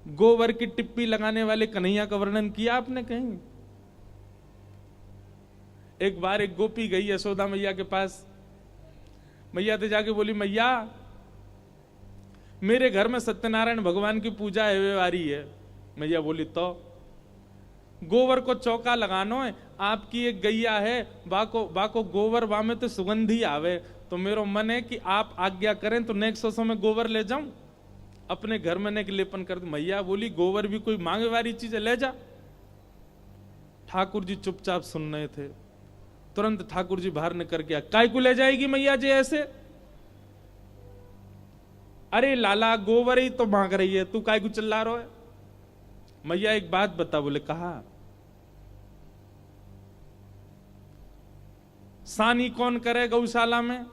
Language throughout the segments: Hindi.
गोबर की टिप्पी लगाने वाले कन्हैया का वर्णन किया आपने कहीं? एक बार एक गोपी गई यशोदा मैया के पास, मैया तो जाके बोली, मैया मेरे घर में सत्यनारायण भगवान की पूजा है आ रही है। मैया बोली, तो गोबर को चौका लगानो है, आपकी एक गैया है, बाको गोबर बा में तो सुगंधी आवे, तो मेरो मन है कि आप आज्ञा करें तो नेक्स्ट 100 में गोबर ले जाऊं, अपने घर में नेक लेपन कर दूं। मैया बोली, गोबर भी कोई मांगे वाली चीज है, ले जा। ठाकुर जी चुपचाप सुन रहे थे। तुरंत ठाकुर जी बाहर निकल के, काय को ले जाएगी मैया जी ऐसे? अरे लाला गोबर ही तो मांग रही है, तू काय को चिल्ला रहा है? मैया एक बात बता। बोले, कहा सानी कौन करे गौशाला में?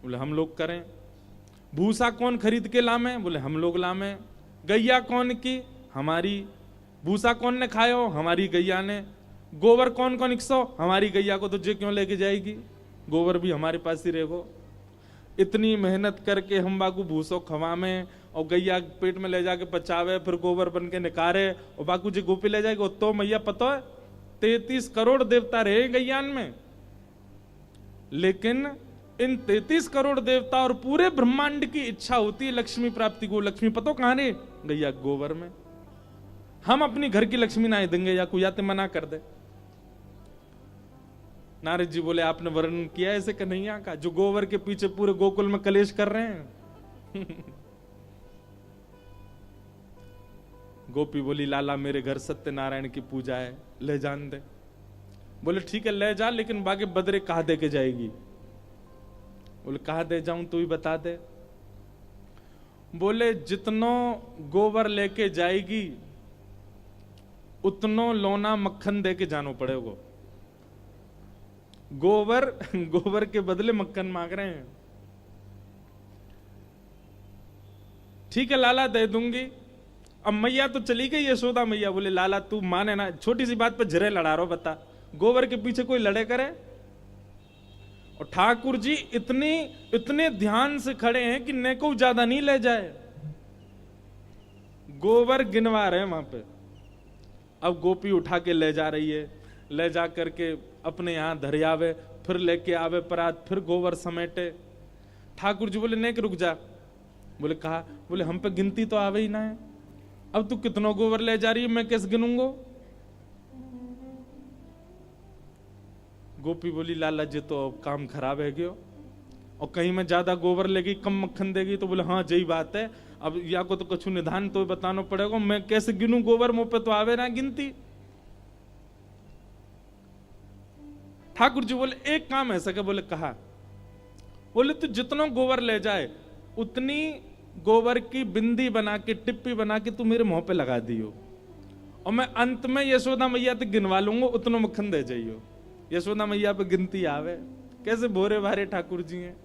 बोले, हम लोग करें। भूसा कौन खरीद के लामे? बोले, हम लोग लामे। गैया कौन की? हमारी। भूसा कौन ने खायो? हमारी गैया ने। गोबर कौन कौन 100? हमारी गैया को तुझे क्यों लेके जाएगी? गोबर भी हमारे पास ही रहेगो। इतनी मेहनत करके हम बाकू भूसो खवामे और गैया पेट में ले जाके पचावे, फिर गोबर बन के निकारे और बाकू जी गोपी ले जाएगी। तो मैया पता है 33 करोड़ देवता रहे गैयान में, लेकिन इन 33 करोड़ देवता और पूरे ब्रह्मांड की इच्छा होती है लक्ष्मी प्राप्ति को। लक्ष्मी पतो कहां रे? गैया गोबर में। हम अपनी घर की लक्ष्मी ना देंगे या कोई आते मना कर दे। नारद जी बोले, आपने वर्णन किया ऐसे कन्हैया का जो गोबर के पीछे पूरे गोकुल में कलेश कर रहे हैं। गोपी बोली, लाला मेरे घर सत्यनारायण की पूजा है, ले जान दे। बोले, ठीक है ले जा, लेकिन बाकी बदरे कहा दे के जाएगी? बोले, कहा दे जाऊं तू ही बता दे। बोले, जितनो गोबर लेके जाएगी उतनो लोना मक्खन दे के जानो पड़ेगा। गोबर के बदले मक्खन मांग रहे हैं। ठीक है लाला दे दूंगी। अब मैया तो चली गई यशोदा मैया। बोले, लाला तू माने ना, छोटी सी बात पर झरे लड़ा रहा, बता गोबर के पीछे कोई लड़े करे? और ठाकुर जी इतने ध्यान से खड़े हैं कि ने को ज्यादा नहीं ले जाए, गोबर गिनवा रहे वहां पे। अब गोपी उठा के ले जा रही है, ले जा करके अपने यहां धरियावे, फिर लेके आवे परात, फिर गोबर समेटे। ठाकुर जी बोले, नेक रुक जा। बोले, कहा? बोले, हम पे गिनती तो आवे ही ना है। अब तू कितनों गोबर ले जा रही है, मैं कैसे गिनूंगो? गोपी बोली, लाला जी तो अब काम खराब है गयो, और कहीं मैं ज्यादा गोबर लेगी कम मक्खन देगी। तो बोले, हाँ यही बात है, अब या को तो कुछ निधान तो बताना पड़ेगा, मैं कैसे गिनूं गोबर, मुंह पे तो आवे ना गिनती। ठाकुर जी बोले, एक काम ऐसा क्या? बोले, कहा? बोले, तू जितना गोबर ले जाए उतनी गोबर की बिंदी बना के, टिप्पी बना के तू मेरे मुंह पे लगा दियो, और मैं अंत में यशोदा मैया तक गिनवा लूंगा, उतना मक्खन दे जाइयो। यशोदा मैया पे गिनती आवे। कैसे भोरे भारे ठाकुर जी हैं,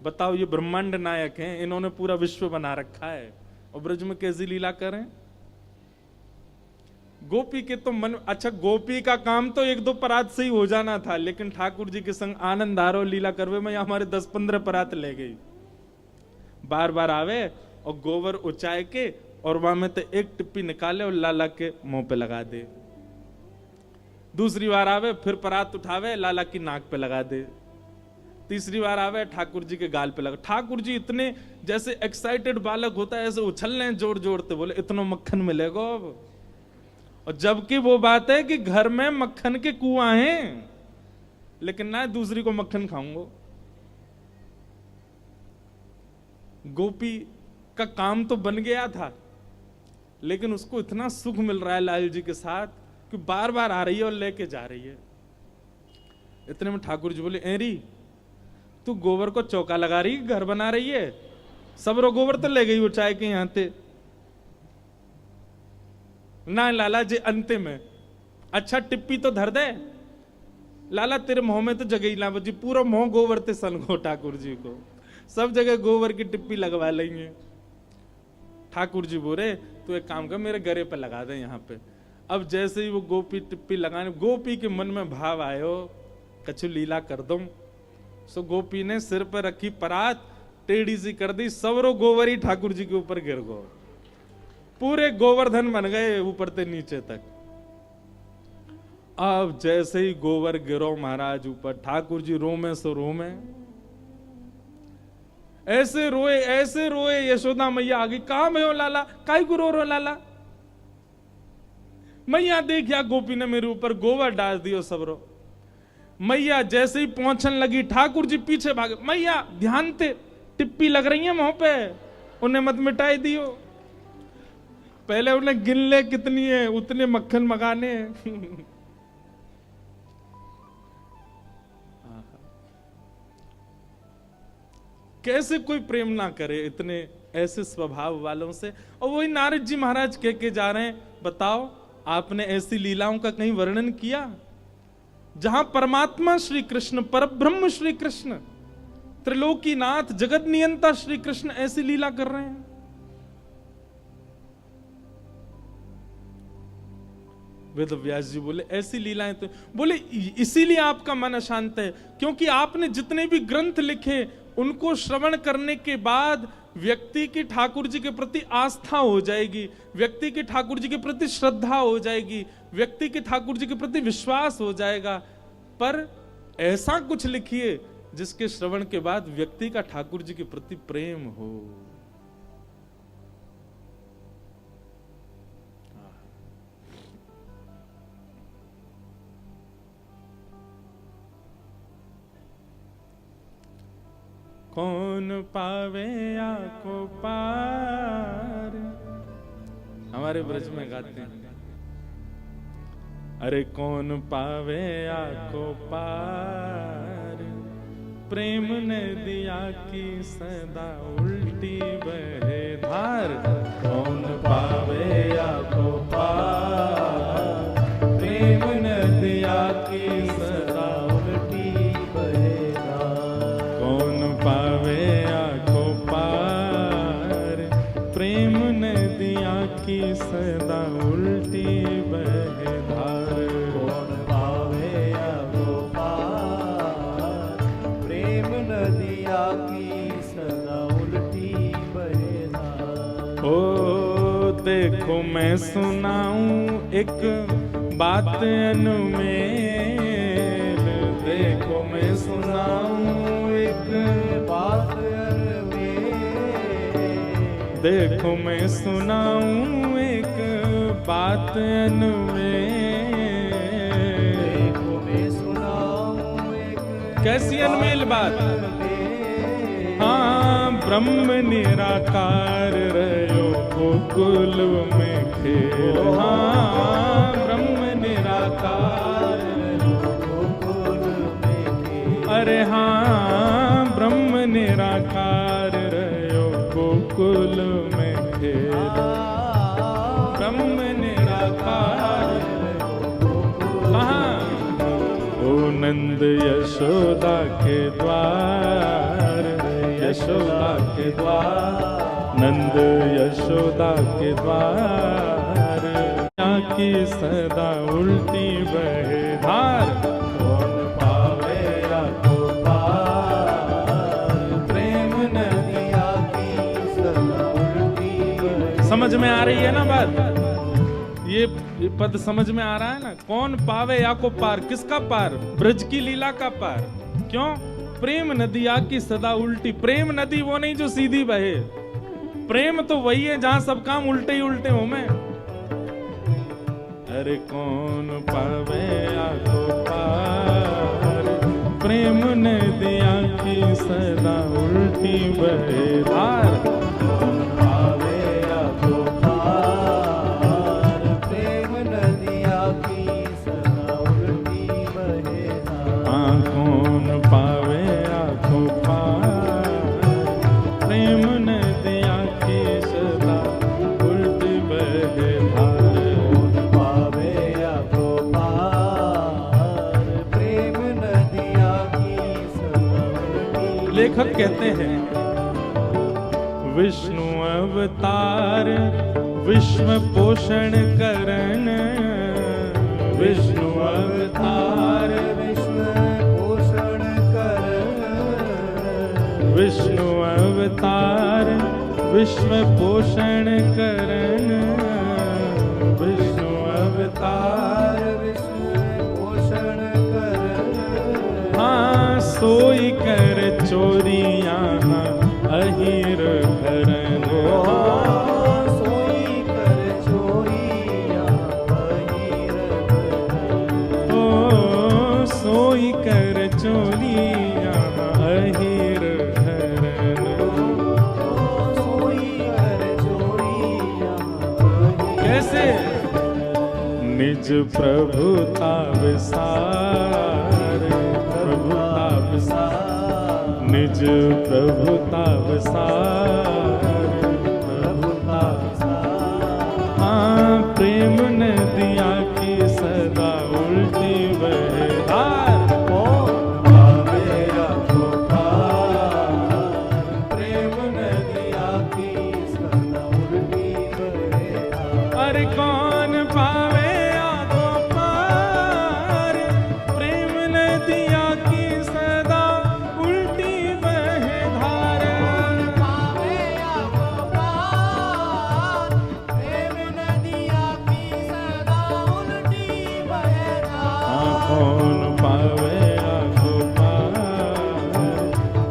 बताओ। ये ब्रह्मांड नायक हैं, इन्होंने पूरा विश्व बना रखा है, और ब्रज में कैसी लीला करें। गोपी के तो मन, अच्छा गोपी का काम तो 1-2 परात से ही हो जाना था, लेकिन ठाकुर जी के संग आनंद आरो लीला करवे में हमारे 10-15 परात ले गई। बार बार आवे और गोबर उचाए के, और वहां में तो एक टिप्पी निकाले और लाला के मुंह पे लगा दे। दूसरी बार आवे, फिर परात उठावे, लाला की नाक पे लगा दे। तीसरी बार आवे, ठाकुर जी के गाल पे लगा। ठाकुर जी इतने जैसे एक्साइटेड बालक होता है ऐसे उछल रहे हैं जोर जोर से। बोले, इतना मक्खन मिलेगा अब? और जबकि वो बात है कि घर में मक्खन के कुआं हैं, लेकिन ना दूसरी को मक्खन खाऊंगा। गोपी का काम तो बन गया था, लेकिन उसको इतना सुख मिल रहा है लाल जी के साथ कि बार बार आ रही है और लेके जा रही है। इतने में ठाकुर जी बोले, एरी तू गोबर को चौका लगा रही, घर बना रही है, सब रो गोबर तो ले गई वो चाय के यहां ते ना। लाला जी अंतिम में, अच्छा टिप्पी तो धर दे। लाला तेरे मुंह में तो जगह ही ना बची, पूरा मुंह गोबर ते सन को। ठाकुर जी को सब जगह गोबर की टिप्पी लगवा लेंगे। ठाकुर जी बोले, तू एक काम कर, मेरे गरे पे लगा दे यहाँ पे। अब जैसे ही वो गोपी टिप्पी लगाने, गोपी के मन में भाव आयो, कछु लीला कर दूं। सो गोपी ने सिर पर रखी परात टेढ़ी सी कर दी, सवरो गोबर ही ठाकुर जी के ऊपर गिर गो। पूरे गोवर्धन बन गए ऊपर से नीचे तक। अब जैसे ही गोबर गिरो महाराज ऊपर, ठाकुर जी रोमे सो रोमे, ऐसे रोए यशोदा मैया आ गई। कहा भयो लाला, काई को रो लाला? मैया देखिया गोपी ने मेरे ऊपर गोबर डाल दियो सबरो। मैया जैसे ही पहुंचने लगी, ठाकुर जी पीछे भागे। मैया ध्यान से, टिप्पी लग रही है मुंह पे, उन्हें मत मिटाई दियो। पहले उन्हें गिन ले कितनी है, उतने मक्खन मगाने हैं। कैसे कोई प्रेम ना करे इतने ऐसे स्वभाव वालों से। और वही नारद जी महाराज कह के जा रहे हैं, बताओ आपने ऐसी लीलाओं का कहीं वर्णन किया जहां परमात्मा श्री कृष्ण, परब्रह्म श्री कृष्ण, त्रिलोकीनाथ, जगत नियंता श्री कृष्ण ऐसी लीला कर रहे हैं। वेद व्यास जी बोले ऐसी लीलाएं तो, बोले इसीलिए आपका मन अशांत है, क्योंकि आपने जितने भी ग्रंथ लिखे उनको श्रवण करने के बाद व्यक्ति की ठाकुर जी के प्रति आस्था हो जाएगी, व्यक्ति की ठाकुर जी के प्रति श्रद्धा हो जाएगी, व्यक्ति के ठाकुर जी के प्रति विश्वास हो जाएगा। पर ऐसा कुछ लिखिए जिसके श्रवण के बाद व्यक्ति का ठाकुर जी के प्रति प्रेम हो। कौन पावे आको पार, हमारे ब्रज में गाते हैं, अरे कौन पावे आको पार, प्रेम ने दिया की सदा उल्टी बहे धार। कौन पावे आको पार, प्रेम ने दिया की सदा उल्टी बहे धार। कौन पावे आको पार, प्रेम ने दिया की सदा उल्टी बहे धार। कौन पावे आको पार, प्रेम नदिया की सदा उल्टी बहे धार। ओ देखो मैं सुनाऊं एक बात अनुमेल, देखो मैं सुनाऊं एक बात अनुमेल, देखो मैं सुनाऊं एक बात अनुमेल। देखो मैं सुनाऊं एक कैसी अनमेल बात? अनुमेल। हाँ ब्रह्म निराकार रहो गोकुल में खेल। हाँ ब्रह्म निराकार गोकुल में खेल। अरे हाँ ब्रह्म निराकार रहो गोकुल में खेल। ब्रह्म निराकार कहाँ? ओ नंद यशोदा के द्वार, यशोदा के द्वार, नंद यशोदा के द्वार, की सदा उल्टी बहे धार। कौन पावे आको पार, प्रेम नदिया की सदा उल्टी बहे। समझ में आ रही है ना बात? ये पद समझ में आ रहा है ना? कौन पावे या को पार, किसका पार? ब्रज की लीला का पार। क्यों? प्रेम नदिया की सदा उल्टी। प्रेम नदी वो नहीं जो सीधी बहे, प्रेम तो वही है जहां सब काम उल्टे ही उल्टे हो। मैं अरे कौन पावे आको पार, प्रेम नदिया की सदा उल्टी बहे धार। कौन पावे आको पार, प्रेम नदिया की सदा उल्टी बहे धार। कौन पावे आको पार, प्रेम नदिया की सदा उल्टी बहे धार। कौन पावे आको पार, प्रेम नदिया की सदा उल्टी। लेखक कहते हैं विष्णु अवतार विश्व पोषण करन, विष्णु अवतार विश्व पोषण करन। विष्णु अवतार विश्व पोषण करन। कैसे? निज प्रभुता विसार, प्रभुता विसार, निज प्रभुता विसार, प्रभुता विसार। हाँ, प्रेम नदिया की सदा उल्टी बहधार। अरे कौन पावे आगो पार, प्रेम नदिया की सदा उल्टी बहे धार। पावे आगो पार, प्रेम नदिया की सदा उल्टी बहे धार। कौन पावे आगो पार,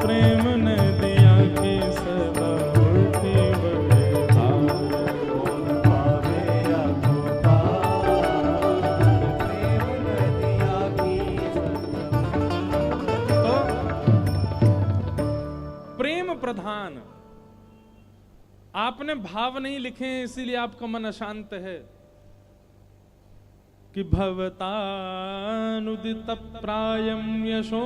प्रेम नदिया की सदा उल्टी बहे धार। प्रेम प्रधान, आपने भाव नहीं लिखे हैं इसीलिए आपका मन अशांत है कि भवतानुदित प्रायम यशो